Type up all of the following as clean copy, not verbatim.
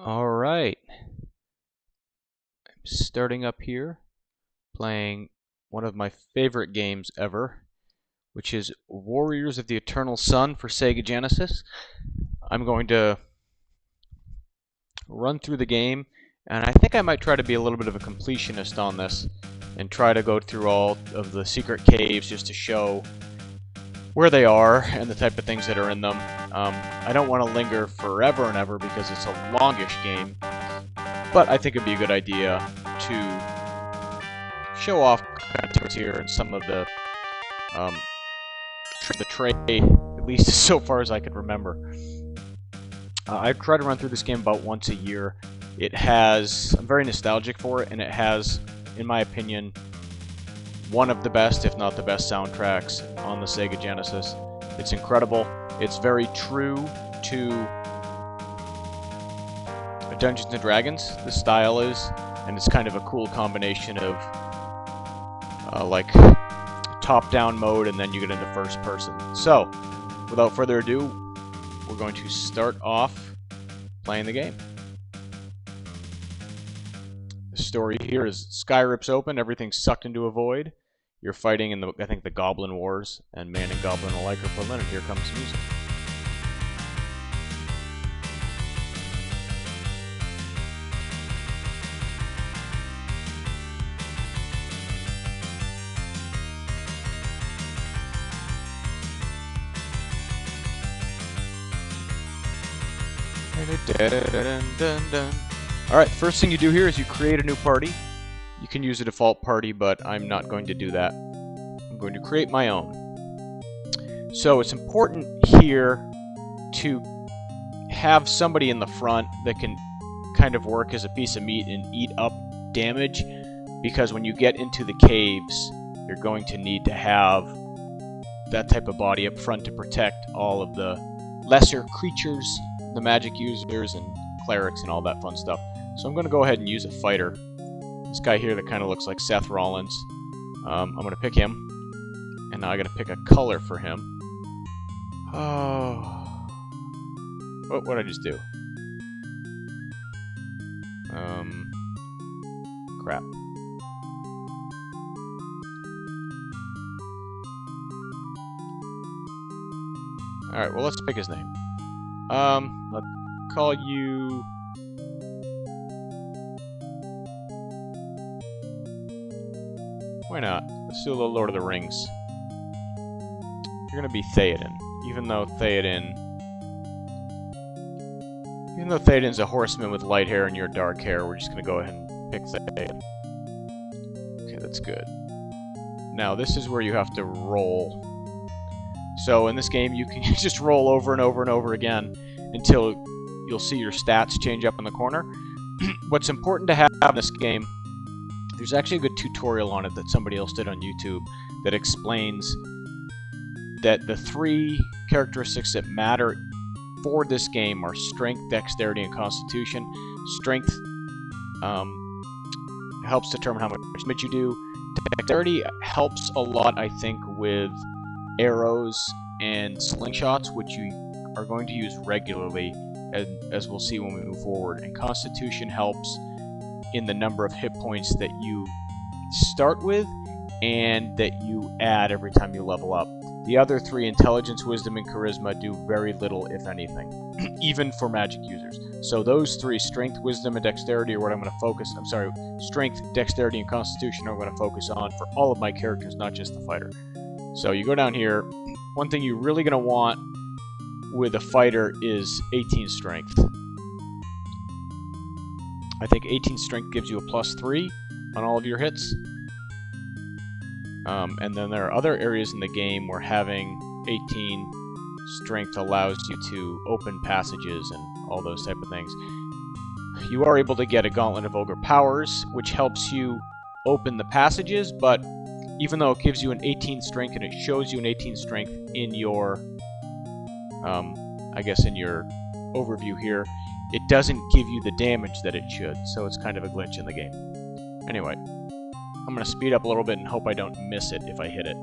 All right, I'm starting up here, playing one of my favorite games ever, which is Warriors of the Eternal Sun for Sega Genesis. I'm going to run through the game, and I think I might try to be a little bit of a completionist on this, and try to go through all of the secret caves just to show where they are and the type of things that are in them. I don't want to linger forever and ever because it's a longish game, but I think it'd be a good idea to show off contours here and some of the tray, at least so far as I could remember. I try to run through this game about once a year. I'm very nostalgic for it, and it has, in my opinion, one of the best, if not the best, soundtracks on the Sega Genesis. It's incredible. It's very true to Dungeons & Dragons, the style is, and it's kind of a cool combination of like top-down mode, and then you get into first person. So, without further ado, we're going to start off playing the game. The story here is sky rips open, everything's sucked into a void. You're fighting in I think the Goblin Wars, and man and goblin alike are put in, and here comes music. Alright, first thing you do here is you create a new party. You can use a default party, but I'm not going to do that. I'm going to create my own. So it's important here to have somebody in the front that can kind of work as a piece of meat and eat up damage, because when you get into the caves, you're going to need to have that type of body up front to protect all of the lesser creatures, the magic users and clerics and all that fun stuff. So I'm going to go ahead and use a fighter. This guy here that kind of looks like Seth Rollins. I'm going to pick him, and now I got to pick a color for him. Oh, what did I just do? Crap. All right, well, let's pick his name. I'll call you... Why not? Let's do a little Lord of the Rings. You're gonna be Theoden, even though Theoden's a horseman with light hair and you're dark hair, we're just gonna go ahead and pick Theoden. Okay, that's good. Now, this is where you have to roll. So in this game, you can just roll over and over and over again until you'll see your stats change up in the corner. What's important to have in this game, there's actually a good tutorial on it that somebody else did on YouTube that explains that the three characteristics that matter for this game are strength, dexterity, and constitution. Strength helps determine how much damage you do. Dexterity helps a lot, I think, with arrows and slingshots, which you are going to use regularly, as we'll see when we move forward. And constitution helps in the number of hit points that you start with and that you add every time you level up. The other three, intelligence, wisdom, and charisma, do very little, if anything, even for magic users. So those three, strength, wisdom, and dexterity, are what I'm going to focus. I'm sorry, strength, dexterity, and constitution are what I'm going to focus on for all of my characters, not just the fighter. So you go down here. One thing you're really going to want with a fighter is 18 strength. I think 18 strength gives you a +3 on all of your hits. And then there are other areas in the game where having 18 strength allows you to open passages and all those type of things. You are able to get a Gauntlet of Ogre Powers, which helps you open the passages, but even though it gives you an 18 strength and it shows you an 18 strength in your, I guess in your overview here, it doesn't give you the damage that it should, so it's kind of a glitch in the game. Anyway, I'm going to speed up a little bit and hope I don't miss it if I hit it.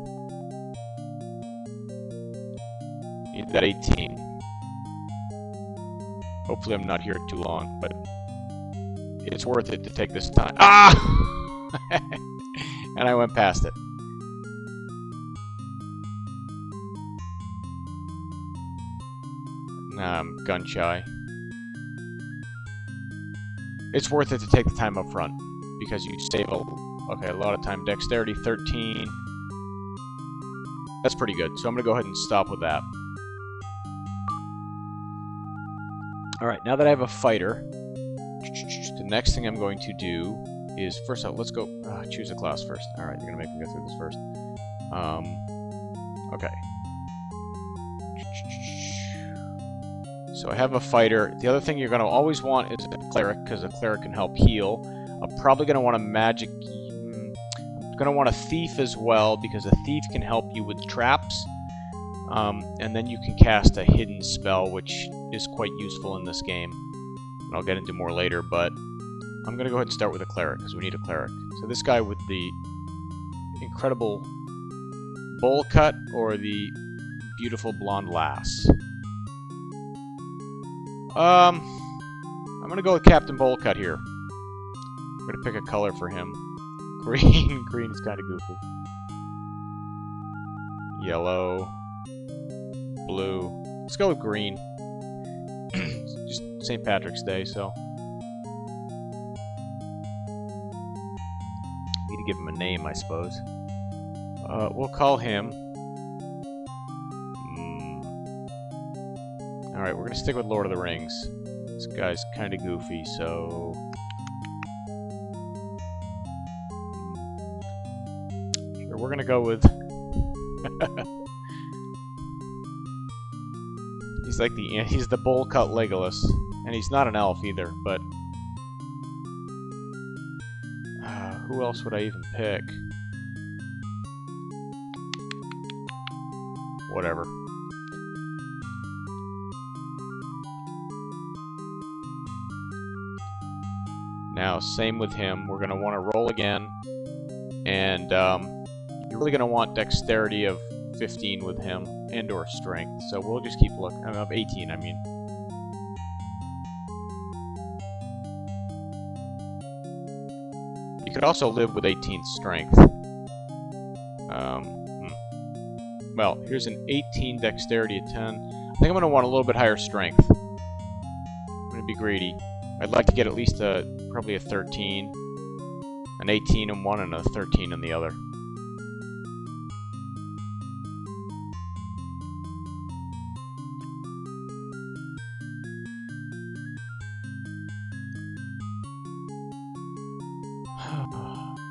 Need that 18. Hopefully I'm not here too long, but it's worth it to take this time. Ah! And I went past it. Nah, I'm gun shy. It's worth it to take the time up front because you save a lot of time. Dexterity 13. That's pretty good. So I'm gonna go ahead and stop with that. All right, now that I have a fighter, the next thing I'm going to do is first out. Let's go choose a class first. All right, you're gonna make me go through this first. Okay. So I have a fighter. The other thing you're going to always want is a cleric, because a cleric can help heal. I'm probably going to want a magic... I'm going to want a thief as well, because a thief can help you with traps. And then you can cast a hidden spell, which is quite useful in this game. And I'll get into more later, but I'm going to go ahead and start with a cleric, because we need a cleric. So this guy with the incredible bowl cut, or the beautiful blonde lass. I'm gonna go with Captain Bowlcut here. I'm gonna pick a color for him. Green. Green is kind of goofy. Yellow. Blue. Let's go with green. Just St. Patrick's Day, so. Need to give him a name, I suppose. We'll call him... Alright, we're gonna stick with Lord of the Rings. This guy's kinda goofy, so... Sure, we're gonna go with... he's the bowl-cut Legolas. And he's not an elf either, but... who else would I even pick? Whatever. Now, same with him. We're going to want to roll again. And you're really going to want dexterity of 15 with him, and or strength. So we'll just keep looking. Of 18, I mean. You could also live with 18th strength. Well, here's an 18 dexterity at 10. I think I'm going to want a little bit higher strength. I'm going to be greedy. I'd like to get at least probably a 13, an 18 in one, and a 13 in the other.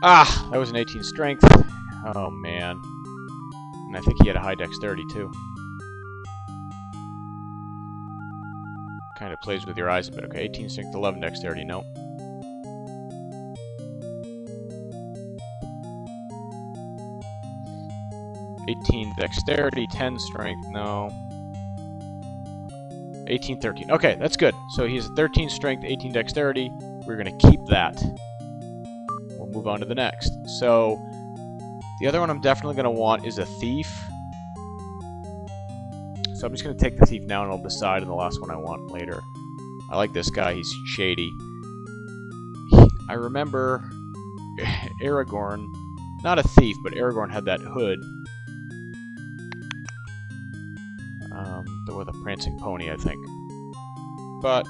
Ah, that was an 18 strength. Oh man, and I think he had a high dexterity too. Kind of plays with your eyes a bit. Okay, 18 strength, 11 dexterity, no. (18 dexterity, 10 strength, no. 18, 13. Okay, that's good. So he's 13 strength, 18 dexterity. We're going to keep that. We'll move on to the next. So the other one I'm definitely going to want is a thief. So I'm just going to take the thief now, and I'll decide on the last one I want later. I like this guy. He's shady. I remember Aragorn, not a thief, but Aragorn had that hood. With a prancing pony, I think. But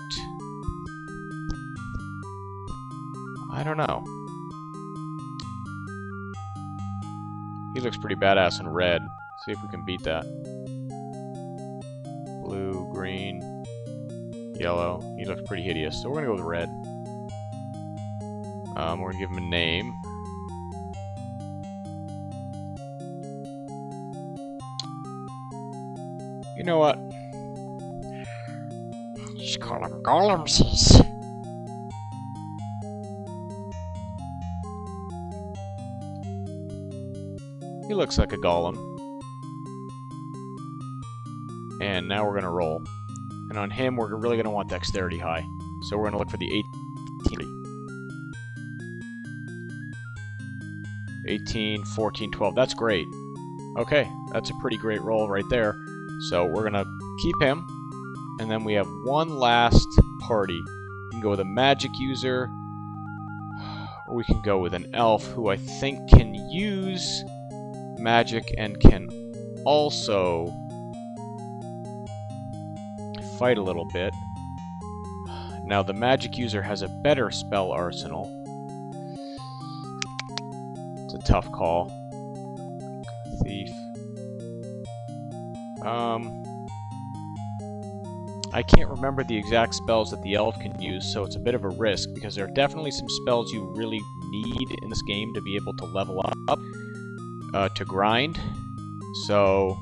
I don't know. He looks pretty badass in red. See if we can beat that. Blue, green, yellow. He looks pretty hideous. So we're gonna go with red. We're gonna give him a name. You know what? Just call him Golemses. He looks like a golem. And now we're gonna roll. And on him, we're really gonna want dexterity high. So we're gonna look for the 18, 14, 12. That's great. Okay, that's a pretty great roll right there. So we're gonna keep him. And then we have one last party. We can go with a magic user, or we can go with an elf who I think can use magic and can also fight a little bit. Now the magic user has a better spell arsenal. It's a tough call. Thief. I can't remember the exact spells that the elf can use, so it's a bit of a risk, because there are definitely some spells you really need in this game to be able to level up, to grind. So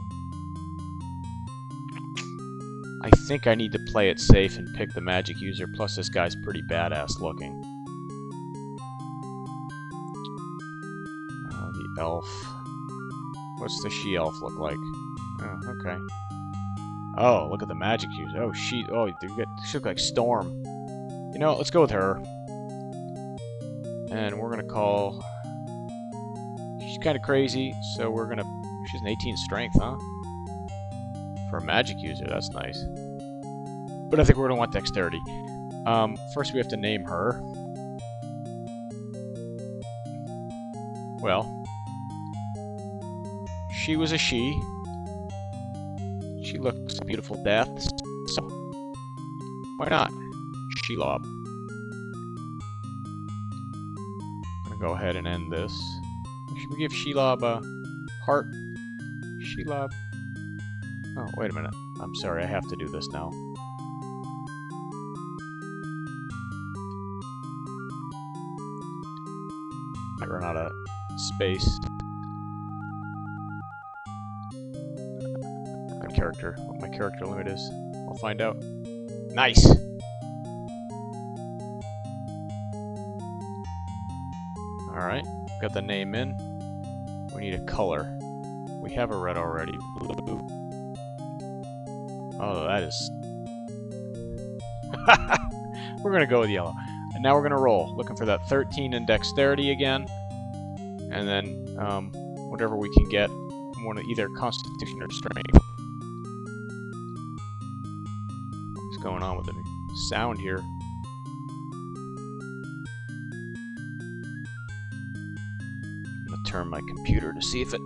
I think I need to play it safe and pick the magic user, plus this guy's pretty badass looking. The elf. What's the she-elf look like? Oh, okay. Oh, look at the magic user. Oh, she look like Storm. You know what, let's go with her. And we're gonna call... She's kind of crazy, so we're gonna... She's an 18 strength, huh? For a magic user, that's nice. But I think we're gonna want dexterity. First we have to name her. Well, she was a she. She looks a beautiful death, so why not? Shelob. I'm gonna go ahead and end this. Should we give Shelob a heart? Shelob. Oh, wait a minute. I'm sorry, I have to do this now. I run out of space. What my character limit is. I'll find out. Nice! Alright, got the name in. We need a color. We have a red already. Blue. Oh, that is... We're gonna go with yellow. And now we're gonna roll. Looking for that 13 in dexterity again. And then, whatever we can get. One of either constitution or strength. What's going on with the sound here? I'm gonna turn my computer to see if it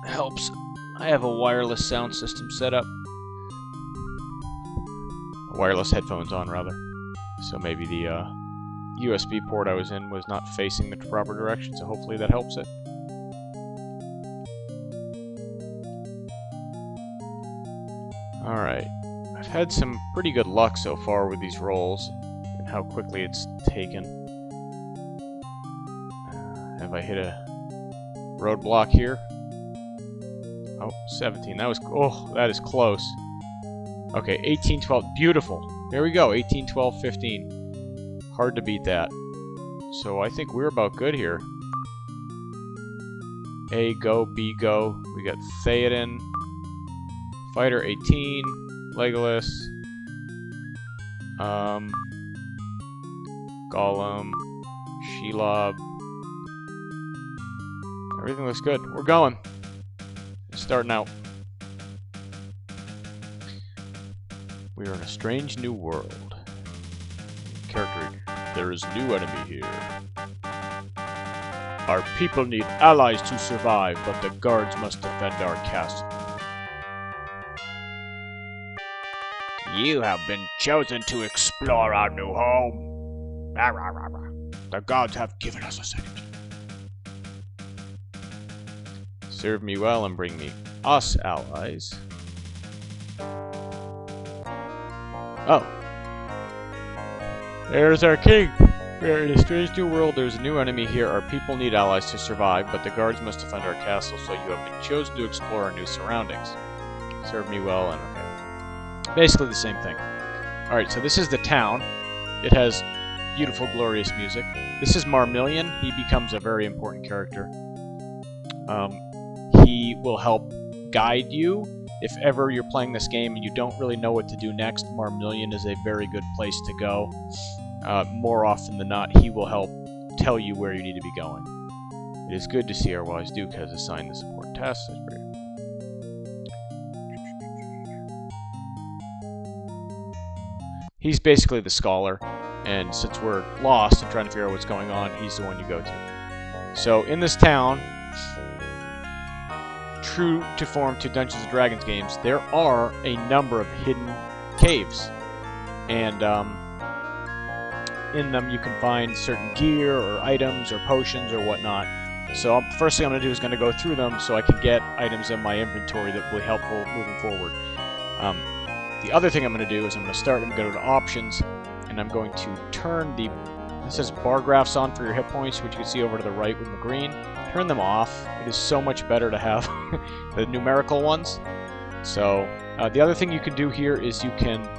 helps. I have a wireless sound system set up. Wireless headphones on, rather. So maybe the USB port I was in was not facing the proper direction, so hopefully that helps it. Alright. I've had some pretty good luck so far with these rolls, and how quickly it's taken. Have I hit a roadblock here? Oh, 17. That was... Oh, that is close. Okay, 18, 12. Beautiful. There we go. 18, 12, 15. Hard to beat that. So I think we're about good here. A, go. B, go. We got Theoden. Fighter 18. Legolas. Gollum. Shelob. Everything looks good. We're going. Starting out. We are in a strange new world. Character, there is new enemy here. Our people need allies to survive, but the guards must defend our castle. You have been chosen to explore our new home. Rah, rah, rah, rah. The gods have given us a second. Serve me well and bring me us allies. Oh. There's our king! We are in a strange new world. There's a new enemy here. Our people need allies to survive, but the guards must defend our castle, so you have been chosen to explore our new surroundings. Serve me well and okay. Basically the same thing. Alright, so this is the town. It has beautiful, glorious music. This is Marmillion. He becomes a very important character. He will help guide you. If ever you're playing this game and you don't really know what to do next, Marmillion is a very good place to go. More often than not, he will help tell you where you need to be going. It is good to see our wise Duke has assigned this important task. That's great. He's basically the scholar, and since we're lost and trying to figure out what's going on, he's the one you go to. So in this town, true to form to Dungeons & Dragons games, there are a number of hidden caves. And in them you can find certain gear or items or potions or whatnot. So the first thing I'm going to do is going to go through them so I can get items in my inventory that will be helpful moving forward. The other thing I'm going to do is I'm going to start and go to options, and I'm going to turn the, this says bar graphs on for your hit points, which you can see over to the right with the green. Turn them off. It is so much better to have the numerical ones. So the other thing you can do here is you can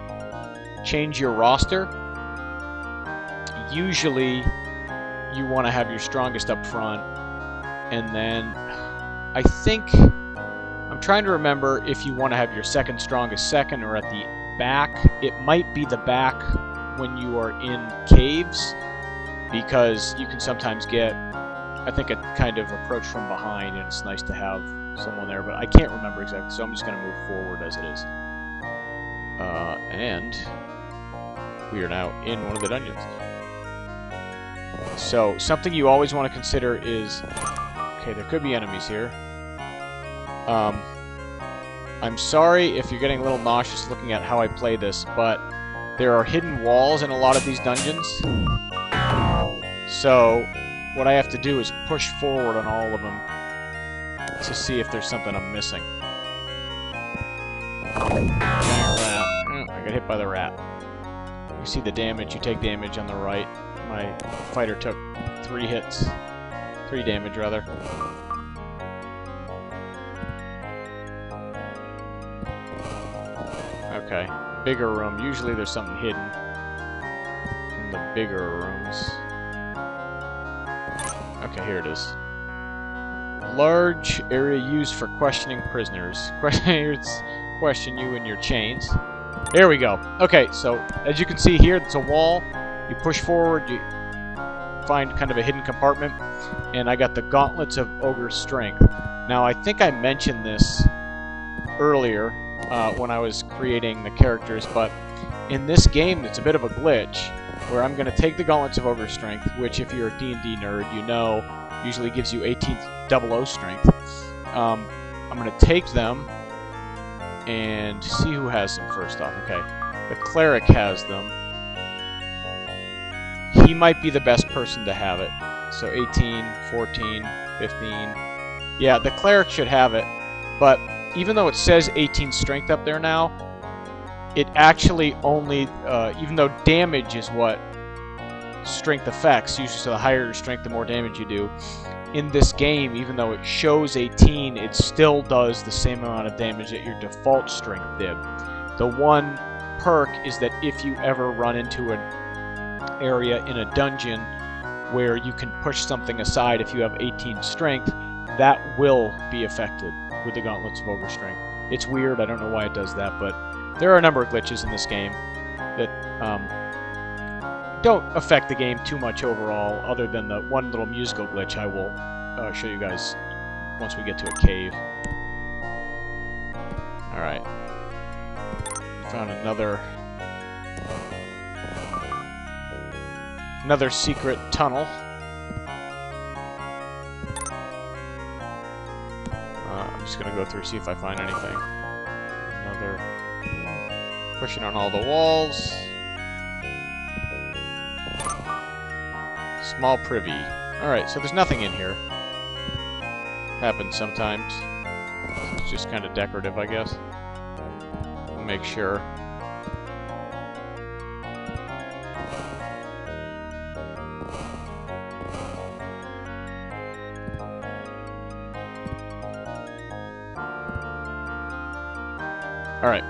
change your roster. Usually you want to have your strongest up front, and then I think, I'm trying to remember if you want to have your second strongest second or at the back. It might be the back when you are in caves, because you can sometimes get, I think, a kind of approach from behind, and it's nice to have someone there, but I can't remember exactly, so I'm just going to move forward as it is. And we are now in one of the dungeons. So, something you always want to consider is, okay, there could be enemies here. I'm sorry if you're getting a little nauseous looking at how I play this, but there are hidden walls in a lot of these dungeons. So, what I have to do is push forward on all of them to see if there's something I'm missing. Giant rat. Oh, I got hit by the rat. You see the damage. You take damage on the right. My fighter took 3 hits. 3 damage, rather. Okay. Bigger room. Usually there's something hidden in the bigger rooms. Okay, here it is. Large area used for questioning prisoners. Prisoners question you in your chains. There we go. Okay, so as you can see here, it's a wall. You push forward, you find kind of a hidden compartment, and I got the Gauntlets of Ogre Strength. Now, I think I mentioned this earlier when I was creating the characters, but in this game, it's a bit of a glitch, where I'm going to take the Gauntlets of Ogre Strength, which, if you're a D&D nerd, you know usually gives you 1800 strength. I'm going to take them and see who has them first off. Okay, the Cleric has them. He might be the best person to have it. So 18, 14, 15. Yeah, the Cleric should have it, but even though it says 18 strength up there now, it actually only, even though damage is what strength affects, usually so the higher your strength, the more damage you do. In this game, even though it shows 18, it still does the same amount of damage that your default strength did. The one perk is that if you ever run into an area in a dungeon where you can push something aside if you have 18 strength, that will be affected with the Gauntlets of Ogre Strength. It's weird, I don't know why it does that, but there are a number of glitches in this game that don't affect the game too much overall, other than the one little musical glitch I will show you guys once we get to a cave. Alright. Found another secret tunnel. I'm just gonna go through, see if I find anything. Another pushing on all the walls. Small privy. Alright, so there's nothing in here. Happens sometimes. It's just kind of decorative, I guess. We'll make sure. Alright.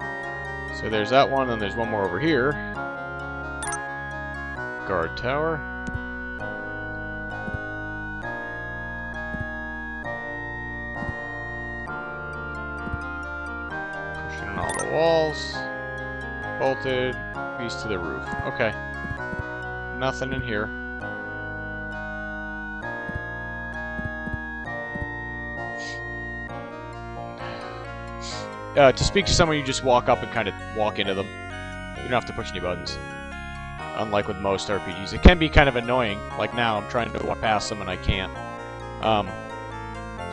So there's that one, and there's one more over here. Guard tower. Walls, bolted, piece to the roof. Okay. Nothing in here. To speak to someone, you just walk up and kind of walk into them. You don't have to push any buttons. Unlike with most RPGs. It can be kind of annoying. Like now, I'm trying to walk past them and I can't.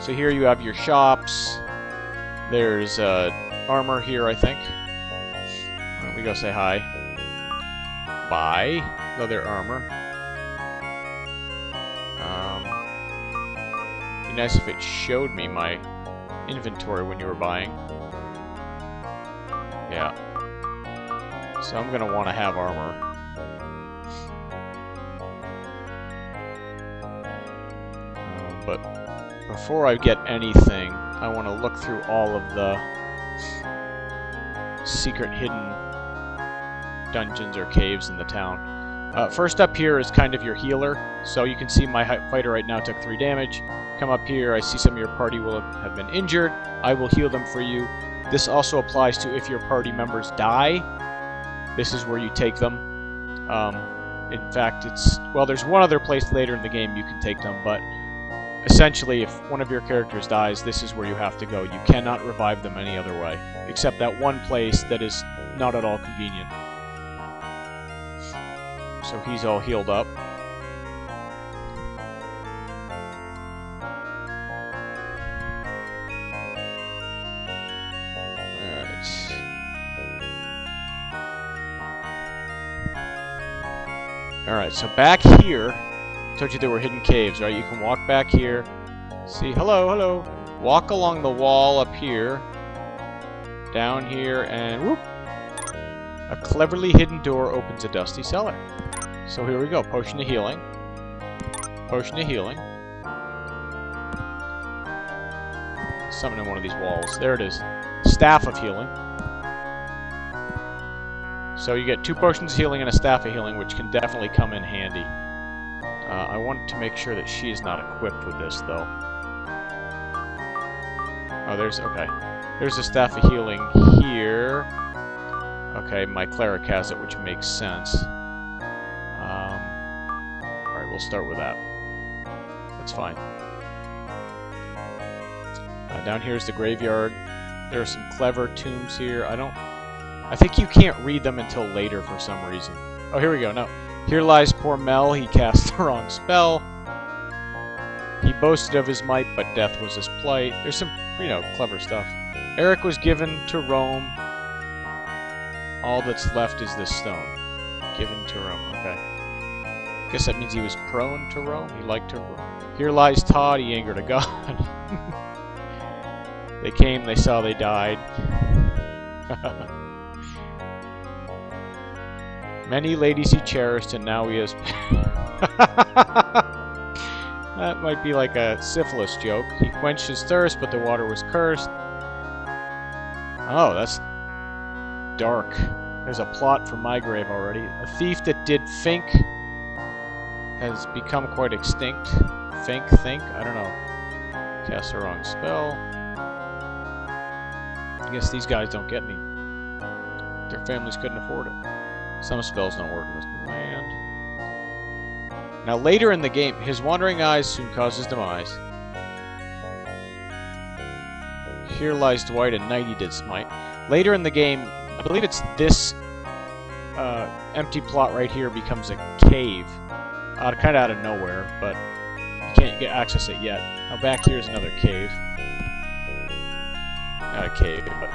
So here you have your shops. There's armor here, I think. Let me go say hi. Buy leather armor. Be nice if it showed me my inventory when you were buying. Yeah. So I'm gonna want to have armor. But before I get anything, I want to look through all of the secret hidden dungeons or caves in the town. First up here is kind of your healer. So you can see my fighter right now took 3 damage. Come up here, I see some of your party will have been injured. I will heal them for you. This also applies to if your party members die. This is where you take them. In fact, well, there's one other place later in the game you can take them, but essentially, if one of your characters dies, this is where you have to go. You cannot revive them any other way, except that one place that is not at all convenient. So he's all healed up. Alright, so back here, I told you there were hidden caves, right? You can walk back here. See, hello. Walk along the wall up here. Down here, and whoop! A cleverly hidden door opens a dusty cellar. So here we go, potion of healing. Potion of healing. Summon in one of these walls. There it is. Staff of healing. So you get 2 potions of healing and a staff of healing, which can definitely come in handy. I want to make sure that she is not equipped with this, though. Oh, okay. There's a staff of healing here. Okay, my cleric has it, which makes sense. Alright, we'll start with that. That's fine. Down here is the graveyard. There are some clever tombs here. I think you can't read them until later for some reason. Oh, here we go. No. Here lies poor Mel. He cast the wrong spell. He boasted of his might, but death was his plight. There's some, clever stuff. Eric was given to Rome. All that's left is this stone. Given to Rome. Okay. Guess that means he was prone to Rome. He liked to Rome. Here lies Todd. He angered a god. They came, they saw, they died. Many ladies he cherished, and now he has... That might be like a syphilis joke. He quenched his thirst, but the water was cursed. Oh, that's dark. There's a plot for my grave already. A thief that did think has become quite extinct. Think? I don't know. Cast the wrong spell. I guess these guys don't get any. Their families couldn't afford it. Some spells don't work in this land. Now later in the game, his wandering eyes soon cause his demise. Here lies Dwight, and night he did smite. Later in the game, I believe it's this empty plot right here becomes a cave. Kind of out of nowhere, but you can't get access it yet. Now back here's another cave. Not a cave, but...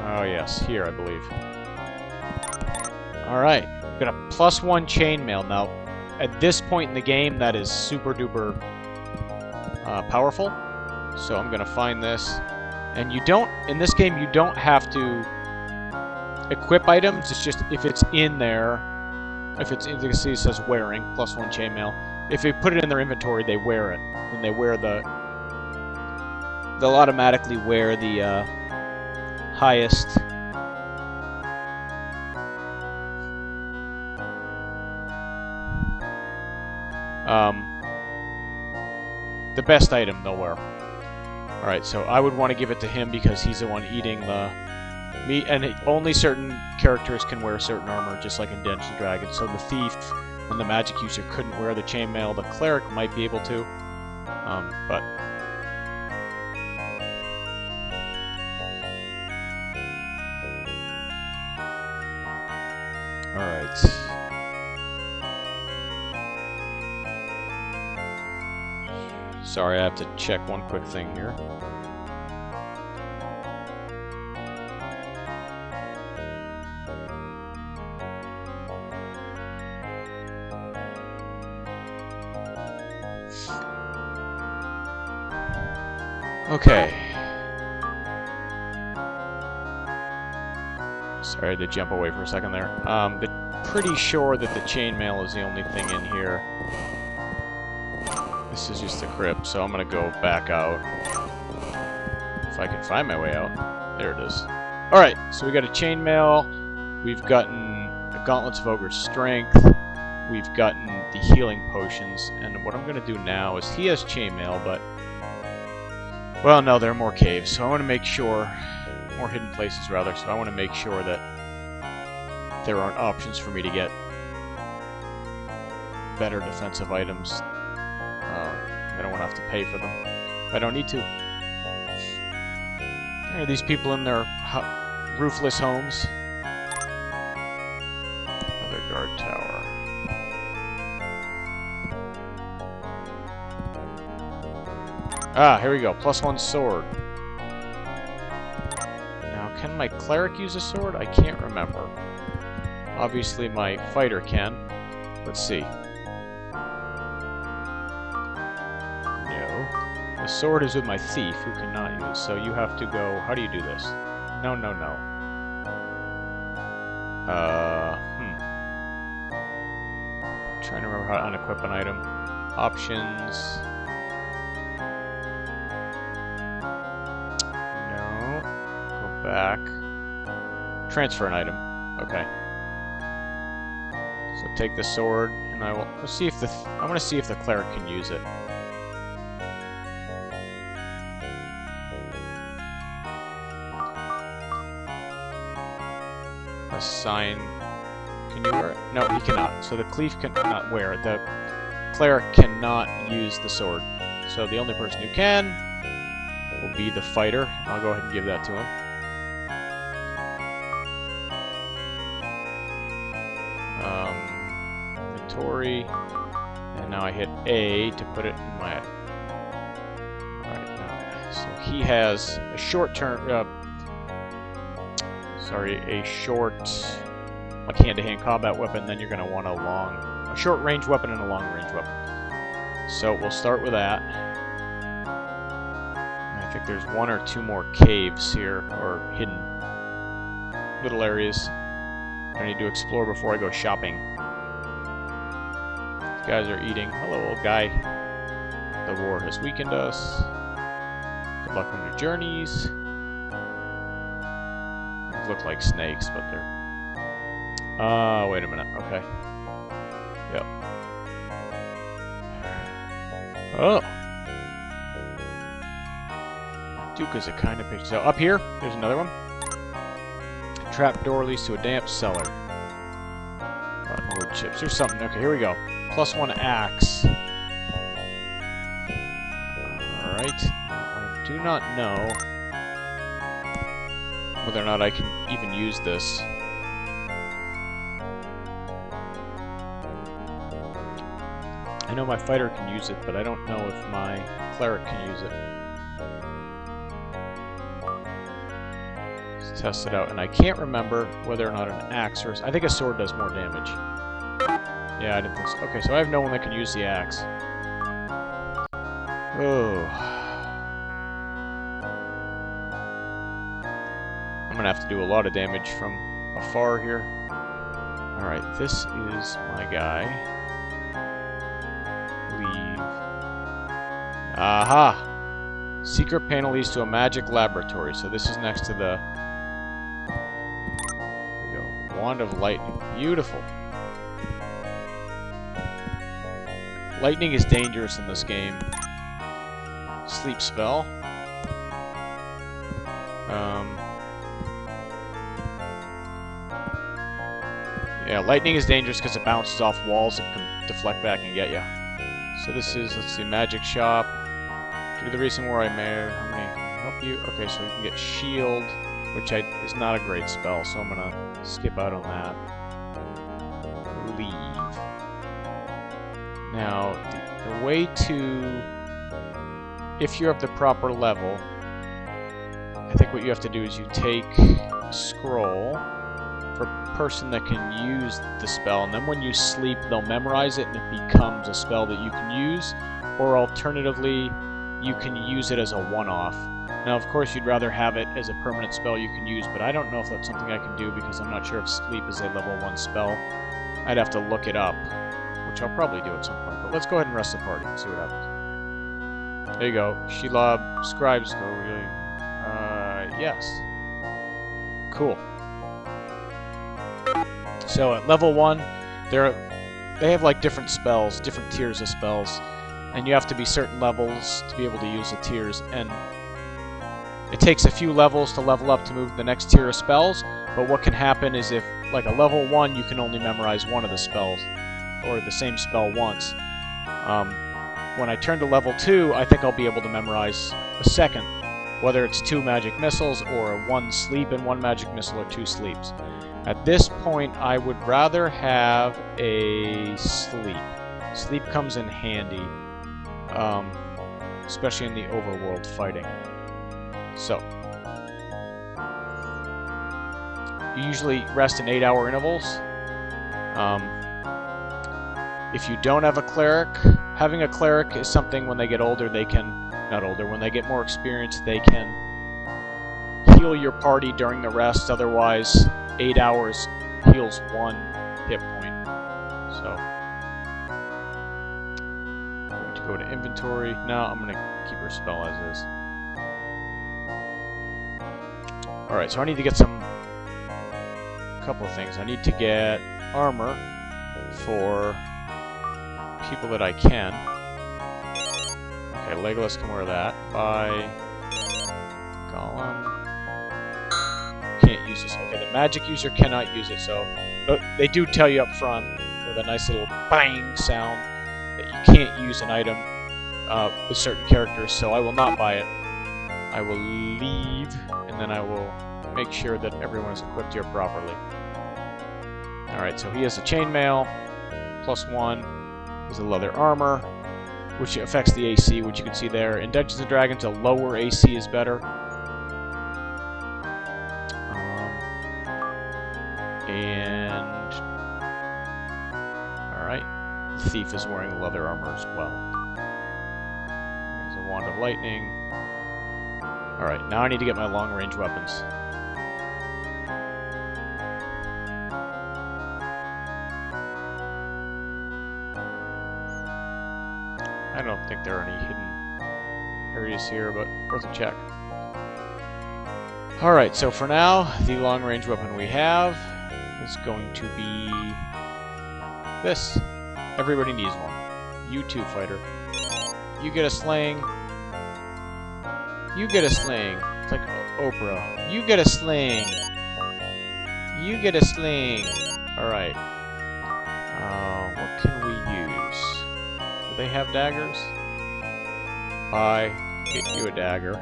Oh yes, here I believe. Alright, we've got a +1 chainmail. Now, at this point in the game, that is super duper powerful. So I'm gonna find this. And you don't, in this game, you don't have to equip items. It's just if it's in there, if it's, you can see it says wearing, +1 chainmail. If they put it in their inventory, they wear it. And they wear they'll automatically wear the highest the best item they'll wear. Alright, so I would want to give it to him because he's the one eating the meat, and only certain characters can wear certain armor, just like in Dungeons & Dragons. So the thief and the magic user couldn't wear the chainmail. The cleric might be able to, but all right. Sorry, I have to check one quick thing here. Okay. Sorry, I had to jump away for a second there. Pretty sure that the chainmail is the only thing in here. This is just the crypt, so I'm gonna go back out. If I can find my way out. There it is. Alright, so we got a chainmail. We've gotten a Gauntlets of Ogre's Strength. We've gotten the healing potions. And what I'm gonna do now is he has chainmail, but... well, no, there are more caves, so I want to make sure... more hidden places, rather, so I want to make sure that there aren't options for me to get better defensive items. I don't want to have to pay for them. I don't need to. There are these people in their roofless homes. Another guard tower. Ah, here we go. +1 sword. Now, can my cleric use a sword? I can't remember. Obviously, my fighter can. Let's see. The sword is with my thief, who cannot use, so you have to go... how do you do this? No, no, no. Trying to remember how to unequip an item. Options... no. Go back. Transfer an item. Okay. So take the sword, and I will... let's see if the... I want to see if the cleric can use it. Sign. Can you wear it? No, he cannot. So the cleave cannot wear it. The cleric cannot use the sword. So the only person who can will be the fighter. I'll go ahead and give that to him. Inventory. And now I hit A to put it in my... alright, now. So he has a short turn... sorry, a short, like hand-to-hand combat weapon, then you're going to want a short-range weapon and a long-range weapon. So we'll start with that. I think there's 1 or 2 more caves here, or hidden little areas I need to explore before I go shopping. These guys are eating. Hello, old guy. The war has weakened us. Good luck on your journeys. Look like snakes, but they're... wait a minute. Okay. Yep. Oh! Duke is a kind of picture. So up here, there's another one. Trap door leads to a damp cellar. Wood chips. There's something. Okay, here we go. +1 axe. Alright. I do not know whether or not I can even use this. I know my fighter can use it, but I don't know if my cleric can use it. Let's test it out, and I can't remember whether or not an axe or... I think a sword does more damage. Yeah, I didn't think so. Okay, so I have no one that can use the axe. Oh... I'm gonna have to do a lot of damage from afar here. Alright, this is my guy. Leave. Aha! Secret panel leads to a magic laboratory. So this is next to the... there we go. Wand of Lightning. Beautiful. Lightning is dangerous in this game. Sleep spell. Yeah, lightning is dangerous because it bounces off walls and can deflect back and get you. So this is, let's see, magic shop. Due to the reason where I may, how many can help you? Okay, so we can get shield, which is not a great spell, so I'm gonna skip out on that. Leave. Now, the way to, if you're of the proper level, I think what you have to do is you take a scroll for a person that can use the spell, and then when you sleep, they'll memorize it and it becomes a spell that you can use, or alternatively, you can use it as a one-off. Now, of course, you'd rather have it as a permanent spell you can use, but I don't know if that's something I can do because I'm not sure if sleep is a level 1 spell. I'd have to look it up, which I'll probably do at some point, but let's go ahead and rest the party and see what happens. There you go. Shelob, scribes go really... yes. Cool. So at level 1, they have like different spells, different tiers of spells, and you have to be certain levels to be able to use the tiers, and it takes a few levels to level up to move to the next tier of spells, but what can happen is if, like a level 1, you can only memorize one of the spells, or the same spell once. When I turn to level 2, I think I'll be able to memorize a second, whether it's 2 magic missiles, or 1 sleep and 1 magic missile, or 2 sleeps. At this point, I would rather have a sleep. Sleep comes in handy, especially in the overworld fighting. So, you usually rest in 8-hour intervals. If you don't have a cleric, having a cleric is something when they get older they can, not older, when they get more experience they can heal your party during the rest, otherwise 8 hours heals 1 hit point. So, I'm going to go to inventory. No, I'm going to keep her spell as is. Alright, so I need to get a couple of things. I need to get armor for people that I can. Okay, Legolas can wear that. Golem. Can't use this. Okay, the magic user cannot use it, so... But they do tell you up front, with a nice little bang sound, that you can't use an item with certain characters, so I will not buy it. I will leave, and then I will make sure that everyone is equipped here properly. Alright, so he has a chainmail, +1. There's a leather armor, which affects the AC, which you can see there. In Dungeons & Dragons, a lower AC is better. Alright, the thief is wearing leather armor as well. There's a wand of lightning. Alright, now I need to get my long-range weapons. I don't think there are any hidden areas here, but worth a check. Alright, so for now, the long-range weapon we have is going to be this. Everybody needs one. You too, fighter. You get a sling. You get a sling. It's like Oprah. You get a sling. You get a sling. Alright. What can we use? Do they have daggers? Get you a dagger.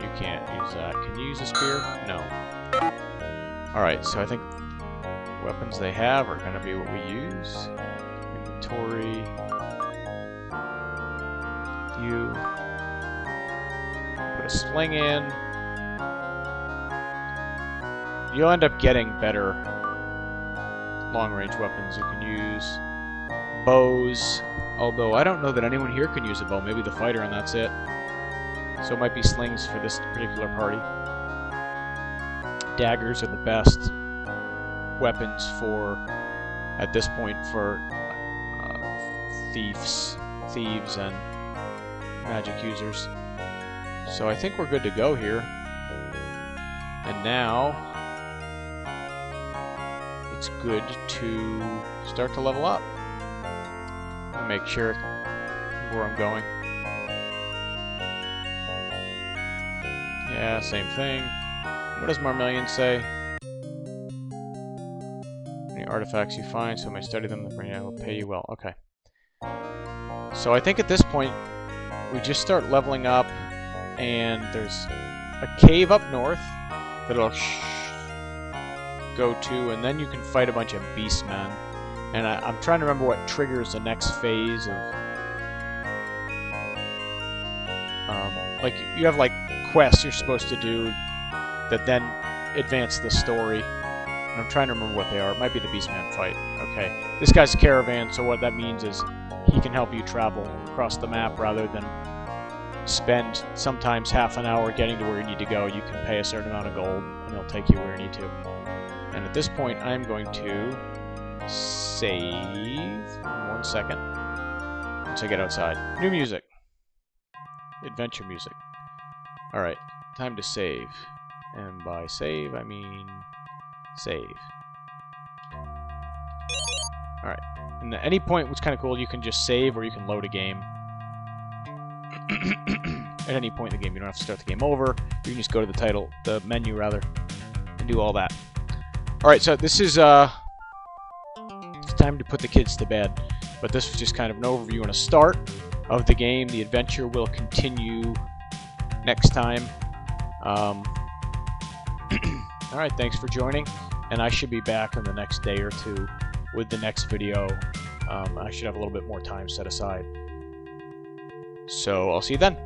You can't use that. Can you use a spear? No. Alright, so I think weapons they have are going to be what we use. Inventory. You put a sling in. You'll end up getting better long-range weapons. You can use bows, although I don't know that anyone here can use a bow. Maybe the fighter, and that's it. So it might be slings for this particular party. Daggers are the best weapons for, at this point, for thieves and magic users. So I think we're good to go here. And now it's good to start to level up. I'll make sure where I'm going. Yeah, same thing. What does Marmillion say? artifacts you find, so I may study them, I will pay you well. Okay. So I think at this point, we just start leveling up, and there's a cave up north that it'll go to, and then you can fight a bunch of beastmen. And I'm trying to remember what triggers the next phase of... like, you have, like, quests you're supposed to do that then advance the story. And I'm trying to remember what they are. It might be the beastman fight. Okay. This guy's a caravan, so what that means is he can help you travel across the map rather than spend sometimes half an hour getting to where you need to go. You can pay a certain amount of gold, and he'll take you where you need to. And at this point, I'm going to save. 1 second. Once I get outside. New music. Adventure music. Alright, time to save. And by save, I mean save. Alright. And at any point, what's kind of cool, you can just save or you can load a game. At any point in the game, you don't have to start the game over. You can just go to the menu rather, and do all that. Alright, so this is, it's time to put the kids to bed. But this was just kind of an overview and a start of the game. The adventure will continue next time. Alright, thanks for joining. And I should be back in the next day or two with the next video. I should have a little bit more time set aside. So I'll see you then.